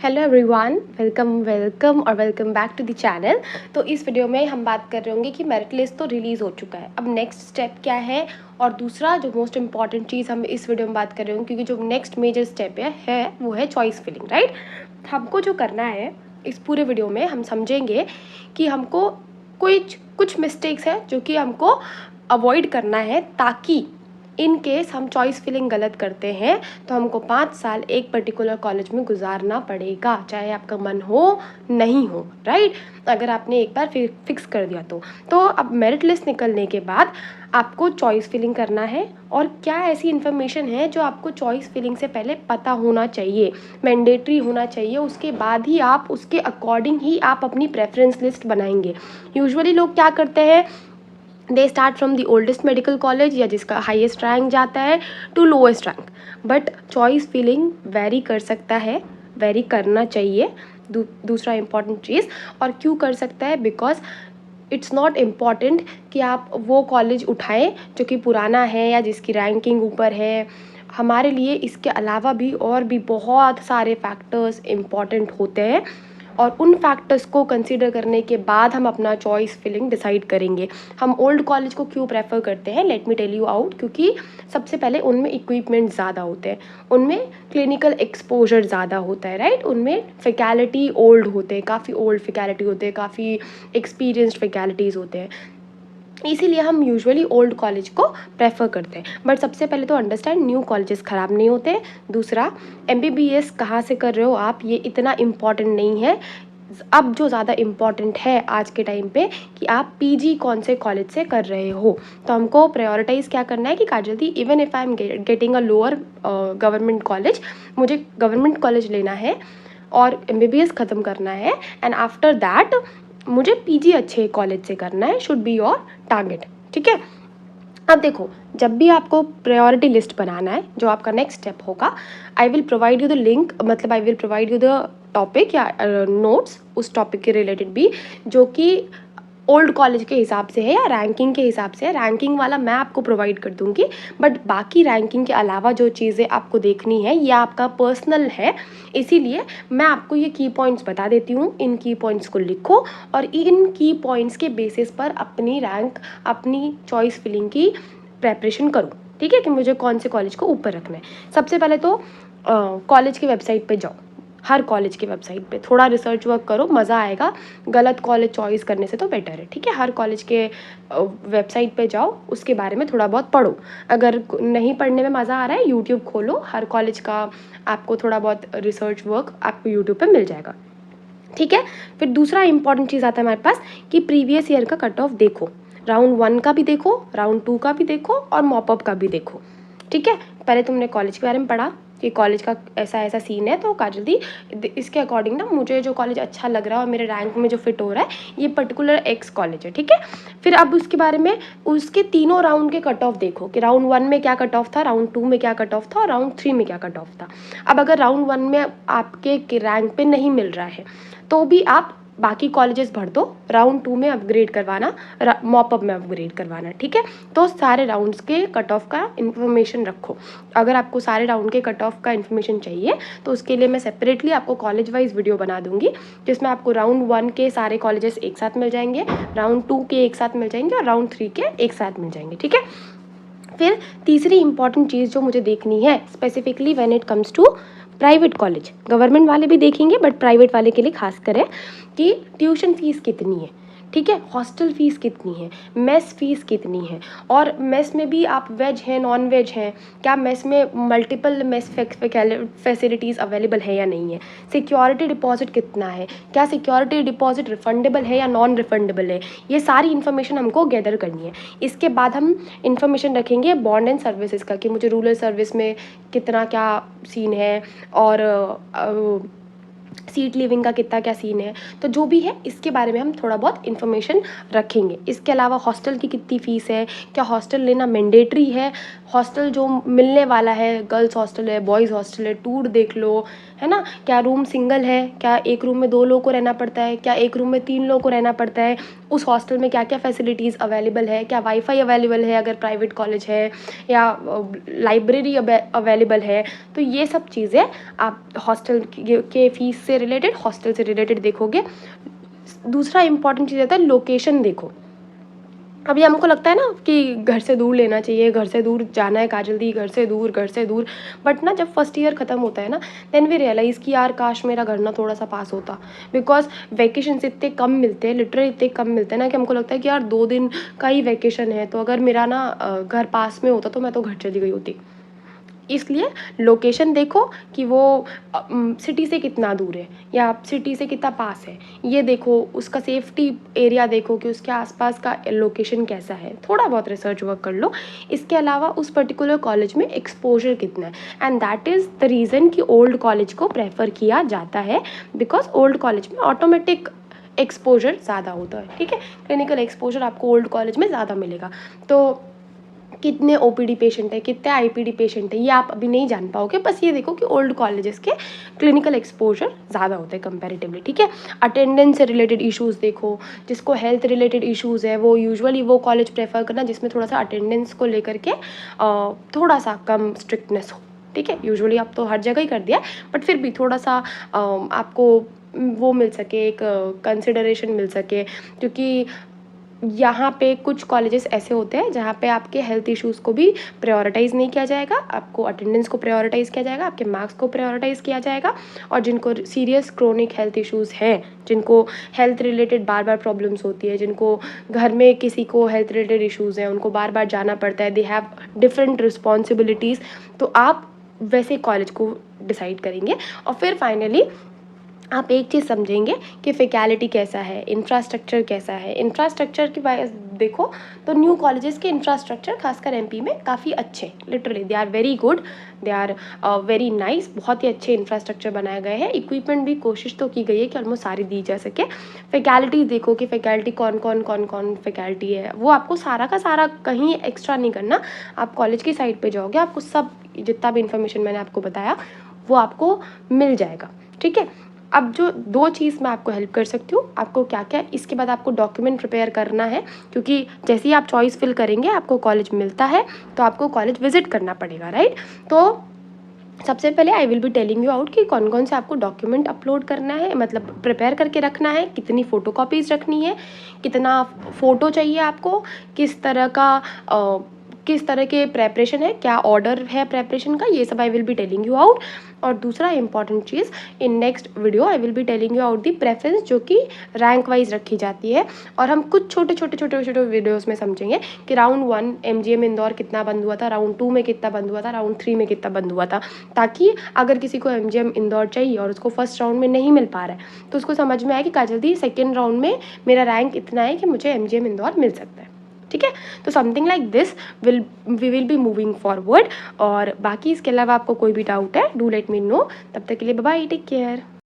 Hello everyone, welcome welcome और welcome back to the channel. तो इस वीडियो में हम बात कर रहे होंगे कि मेरिट लिस्ट तो रिलीज़ हो चुका है, अब नेक्स्ट स्टेप क्या है। और दूसरा जो मोस्ट इंपॉर्टेंट चीज़ हम इस वीडियो में बात कर रहे होंगे, क्योंकि जो नेक्स्ट मेजर स्टेप है वो है चॉइस फिलिंग, राइट। हमको जो करना है इस पूरे वीडियो में हम समझेंगे कि हमको कुछ मिस्टेक्स है जो कि हमको अवॉइड करना है, ताकि इन केस हम चॉइस फिलिंग गलत करते हैं तो हमको 5 साल एक पर्टिकुलर कॉलेज में गुजारना पड़ेगा, चाहे आपका मन हो नहीं हो, राइट। अगर आपने एक बार फिक्स कर दिया तो अब मेरिट लिस्ट निकलने के बाद आपको चॉइस फिलिंग करना है। और क्या ऐसी इन्फॉर्मेशन है जो आपको चॉइस फिलिंग से पहले पता होना चाहिए, मैंडेटरी होना चाहिए, उसके बाद ही आप उसके अकॉर्डिंग ही आप अपनी प्रेफरेंस लिस्ट बनाएंगे। यूजुअली लोग क्या करते हैं, they start from the oldest medical college या जिसका हाईएस्ट रैंक जाता है to lowest rank. But choice filling vary कर सकता है, वेरी करना चाहिए। दूसरा इम्पॉर्टेंट चीज़, और क्यों कर सकता है, बिकॉज इट्स नॉट इम्पॉर्टेंट कि आप वो कॉलेज उठाएं जो कि पुराना है या जिसकी रैंकिंग ऊपर है। हमारे लिए इसके अलावा भी और भी बहुत सारे फैक्टर्स इम्पॉर्टेंट होते हैं, और उन फैक्टर्स को कंसीडर करने के बाद हम अपना चॉइस फिलिंग डिसाइड करेंगे। हम ओल्ड कॉलेज को क्यों प्रेफर करते हैं, let me tell you out. क्योंकि सबसे पहले उनमें इक्विपमेंट ज़्यादा होते हैं, उनमें क्लिनिकल एक्सपोजर ज़्यादा होता है, राइट। उनमें फैकल्टी ओल्ड होते हैं, काफ़ी ओल्ड फैकल्टी होते हैं, काफ़ी एक्सपीरियंस्ड फैकल्टीज़ होते हैं, इसीलिए हम यूजुअली ओल्ड कॉलेज को प्रेफर करते हैं। बट सबसे पहले तो अंडरस्टैंड, न्यू कॉलेजेस ख़राब नहीं होते। दूसरा, MBBS कहाँ से कर रहे हो आप, ये इतना इम्पॉर्टेंट नहीं है। अब जो ज़्यादा इम्पॉर्टेंट है आज के टाइम पे कि आप PG कौन से कॉलेज से कर रहे हो। तो हमको प्रायोरिटाइज़ क्या करना है कि काजल दी, even if I am getting a lower government college, मुझे गवर्नमेंट कॉलेज लेना है और MBBS ख़त्म करना है, एंड आफ्टर दैट मुझे PG अच्छे कॉलेज से करना है, शुड बी योर टारगेट, ठीक है। अब देखो, जब भी आपको प्रायोरिटी लिस्ट बनाना है, जो आपका नेक्स्ट स्टेप होगा, I will provide you the link, मतलब I will provide you the topic या नोट्स उस टॉपिक के रिलेटेड भी, जो कि ओल्ड कॉलेज के हिसाब से है या रैंकिंग के हिसाब से है। रैंकिंग वाला मैं आपको प्रोवाइड कर दूंगी, बट बाकी रैंकिंग के अलावा जो चीज़ें आपको देखनी है ये आपका पर्सनल है, इसीलिए मैं आपको ये की पॉइंट्स बता देती हूँ। इन की पॉइंट्स को लिखो और इन की पॉइंट्स के बेसिस पर अपनी रैंक, अपनी चॉइस फिलिंग की प्रेपरेशन करो, ठीक है, कि मुझे कौन से कॉलेज को ऊपर रखना है। सबसे पहले तो कॉलेज की वेबसाइट पे जाओ, हर कॉलेज की वेबसाइट पे थोड़ा रिसर्च वर्क करो, मज़ा आएगा। गलत कॉलेज चॉइस करने से तो बेटर है, ठीक है। हर कॉलेज के वेबसाइट पे जाओ, उसके बारे में थोड़ा बहुत पढ़ो। अगर नहीं पढ़ने में मज़ा आ रहा है, यूट्यूब खोलो, हर कॉलेज का आपको थोड़ा बहुत रिसर्च वर्क आपको यूट्यूब पर मिल जाएगा, ठीक है। फिर दूसरा इंपॉर्टेंट चीज़ आता है हमारे पास कि प्रीवियस ईयर का कट ऑफ देखो, राउंड 1 का भी देखो, राउंड 2 का भी देखो और मॉपअप का भी देखो, ठीक है। पहले तुमने कॉलेज के बारे में पढ़ा कि कॉलेज का ऐसा ऐसा सीन है, तो काजल दी इसके अकॉर्डिंग ना मुझे जो कॉलेज अच्छा लग रहा है और मेरे रैंक में जो फिट हो रहा है, ये पर्टिकुलर एक्स कॉलेज है, ठीक है। फिर अब उसके बारे में उसके तीनों राउंड के कट ऑफ देखो कि राउंड 1 में क्या कट ऑफ था, राउंड 2 में क्या कट ऑफ था और राउंड 3 में क्या कट ऑफ था। अब अगर राउंड 1 में आपके रैंक पे नहीं मिल रहा है तो भी आप बाकी कॉलेजेस भर दो, राउंड 2 में अपग्रेड करवाना, मॉपअप में अपग्रेड करवाना, ठीक है। तो सारे राउंड्स के कट ऑफ का इन्फॉर्मेशन रखो। अगर आपको सारे राउंड के कट ऑफ का इन्फॉर्मेशन चाहिए तो उसके लिए मैं सेपरेटली आपको कॉलेज वाइज वीडियो बना दूंगी, जिसमें आपको राउंड 1 के सारे कॉलेजेस एक साथ मिल जाएंगे, राउंड 2 के एक साथ मिल जाएंगे और राउंड 3 के एक साथ मिल जाएंगे, ठीक है। फिर तीसरी इंपॉर्टेंट चीज़ जो मुझे देखनी है specifically when it comes to private college, government वाले भी देखेंगे बट प्राइवेट वाले के लिए खास करें, कि ट्यूशन फीस कितनी है, ठीक है, हॉस्टल फीस कितनी है, मेस फीस कितनी है, और मेस में भी आप वेज हैं नॉन वेज हैं, क्या मेस में मल्टीपल मेस फैसिलिटीज़ अवेलेबल है या नहीं है, सिक्योरिटी डिपॉजिट कितना है, क्या सिक्योरिटी डिपॉजिट रिफंडेबल है या नॉन रिफंडेबल है, ये सारी इन्फॉर्मेशन हमको गैदर करनी है। इसके बाद हम इन्फॉर्मेशन रखेंगे बॉन्ड एंड सर्विसेज का, कि मुझे रूरल सर्विस में कितना क्या सीन है और सीट लिविंग का कितना क्या सीन है। तो जो भी है इसके बारे में हम थोड़ा बहुत इन्फॉर्मेशन रखेंगे। इसके अलावा हॉस्टल की कितनी फ़ीस है, क्या हॉस्टल लेना मैंडेटरी है, हॉस्टल जो मिलने वाला है, गर्ल्स हॉस्टल है, बॉयज़ हॉस्टल है, टूर देख लो, है ना। क्या रूम सिंगल है, क्या एक रूम में 2 लोगों को रहना पड़ता है, क्या एक रूम में 3 लोगों को रहना पड़ता है, उस हॉस्टल में क्या क्या फैसिलिटीज़ अवेलेबल है, क्या वाईफाई अवेलेबल है अगर प्राइवेट कॉलेज है, या लाइब्रेरी अवेलेबल है। तो ये सब चीज़ें आप हॉस्टल के फीस से रिलेटेड, हॉस्टल से रिलेटेड देखोगे। दूसरा इंपॉर्टेंट चीज़ आता है लोकेशन देखो। अभी हमको लगता है ना कि घर से दूर लेना चाहिए, घर से दूर जाना है काजल दी, घर से दूर, घर से दूर। बट ना जब फर्स्ट ईयर ख़त्म होता है ना, देन वी रियलाइज़ कि यार काश मेरा घर ना थोड़ा सा पास होता। बिकॉज वैकेशंस इतने कम मिलते हैं, लिटरली इतने कम मिलते हैं ना, कि हमको लगता है कि यार 2 दिन का ही वैकेशन है, तो अगर मेरा ना घर पास में होता तो मैं तो घर चली गई होती। इसलिए लोकेशन देखो कि वो सिटी से कितना दूर है या सिटी से कितना पास है, ये देखो। उसका सेफ्टी एरिया देखो कि उसके आसपास का लोकेशन कैसा है, थोड़ा बहुत रिसर्च वर्क कर लो। इसके अलावा उस पर्टिकुलर कॉलेज में एक्सपोजर कितना है, and that is the reason कि ओल्ड कॉलेज को प्रेफर किया जाता है। बिकॉज ओल्ड कॉलेज में ऑटोमेटिक एक्सपोजर ज़्यादा होता है, ठीक है। क्लिनिकल एक्सपोजर आपको ओल्ड कॉलेज में ज़्यादा मिलेगा। तो कितने ओपीडी पेशेंट है, कितने आईपीडी पेशेंट है, ये आप अभी नहीं जान पाओगे। बस ये देखो कि ओल्ड कॉलेजेस के क्लिनिकल एक्सपोजर ज़्यादा होते हैं कंपैरेटिवली, ठीक है। अटेंडेंस से रिलेटेड इश्यूज़ देखो, जिसको हेल्थ रिलेटेड इश्यूज़ है वो यूजुअली वो कॉलेज प्रेफर करना जिसमें थोड़ा सा अटेंडेंस को लेकर के थोड़ा सा कम स्ट्रिक्टनेस हो, ठीक है। यूजुअली आप तो हर जगह ही कर दिया, बट फिर भी थोड़ा सा आपको वो मिल सके, एक कंसिडरेशन मिल सके। क्योंकि यहाँ पे कुछ कॉलेजेस ऐसे होते हैं जहाँ पे आपके हेल्थ इश्यूज़ को भी प्रायोरिटाइज़ नहीं किया जाएगा, आपको अटेंडेंस को प्रायोरिटाइज़ किया जाएगा, आपके मार्क्स को प्रायोरिटाइज़ किया जाएगा। और जिनको सीरियस क्रोनिक हेल्थ इश्यूज़ हैं, जिनको हेल्थ रिलेटेड बार बार प्रॉब्लम्स होती है, जिनको घर में किसी को हेल्थ रिलेटेड इश्यूज़ हैं, उनको बार बार जाना पड़ता है, दे हैव डिफरेंट रिस्पॉन्सिबिलिटीज़, तो आप वैसे कॉलेज को डिसाइड करेंगे। और फिर फाइनली आप एक चीज़ समझेंगे कि फैकल्टी कैसा है, इंफ्रास्ट्रक्चर कैसा है। इंफ्रास्ट्रक्चर की बात देखो तो न्यू कॉलेजेस के इंफ्रास्ट्रक्चर खासकर एमपी में काफ़ी अच्छे, literally they are very good, they are very nice. बहुत ही अच्छे इंफ्रास्ट्रक्चर बनाए गए हैं। इक्विपमेंट भी कोशिश तो की गई है कि ऑलमोस्ट सारी दी जा सके। फैकल्टीज देखो कि फैकल्टी कौन कौन फैकल्टी है, वो आपको सारा का सारा कहीं एक्स्ट्रा नहीं करना। आप कॉलेज की साइट पे जाओगे, आपको सब जितना भी इन्फॉर्मेशन मैंने आपको बताया वो आपको मिल जाएगा, ठीक है। अब जो 2 चीज़ मैं आपको हेल्प कर सकती हूँ, आपको क्या क्या, इसके बाद आपको डॉक्यूमेंट प्रिपेयर करना है, क्योंकि जैसे ही आप चॉइस फिल करेंगे आपको कॉलेज मिलता है तो आपको कॉलेज विजिट करना पड़ेगा, राइट। तो सबसे पहले I will be telling you out कि कौन कौन से आपको डॉक्यूमेंट अपलोड करना है, मतलब प्रिपेयर करके रखना है, कितनी फ़ोटोकॉपीज़ रखनी है, कितना फ़ोटो चाहिए आपको, किस तरह का किस तरह के प्रेपरेशन है, क्या ऑर्डर है प्रेपरेशन का, ये सब I will be telling you out. और दूसरा important cheese, in next video I will be telling you out the preference जो कि रैंक वाइज रखी जाती है। और हम कुछ छोटे वीडियोस में समझेंगे कि राउंड 1 एमजीएम इंदौर कितना बंद हुआ था, राउंड 2 में कितना बंद हुआ था, राउंड 3 में कितना बंद हुआ था, ताकि अगर किसी को एमजीएम इंदौर चाहिए और उसको फर्स्ट राउंड में नहीं मिल पा रहा है तो उसको समझ में आए कि काजल दी सेकेंड राउंड में मेरा रैंक इतना है कि मुझे एमजीएम इंदौर मिल सकता है, ठीक है। तो something like this we will be moving forward. और बाकी इसके अलावा आपको कोई भी डाउट है, डू लेट मी नो। तब तक के लिए बाय बाय, टेक केयर।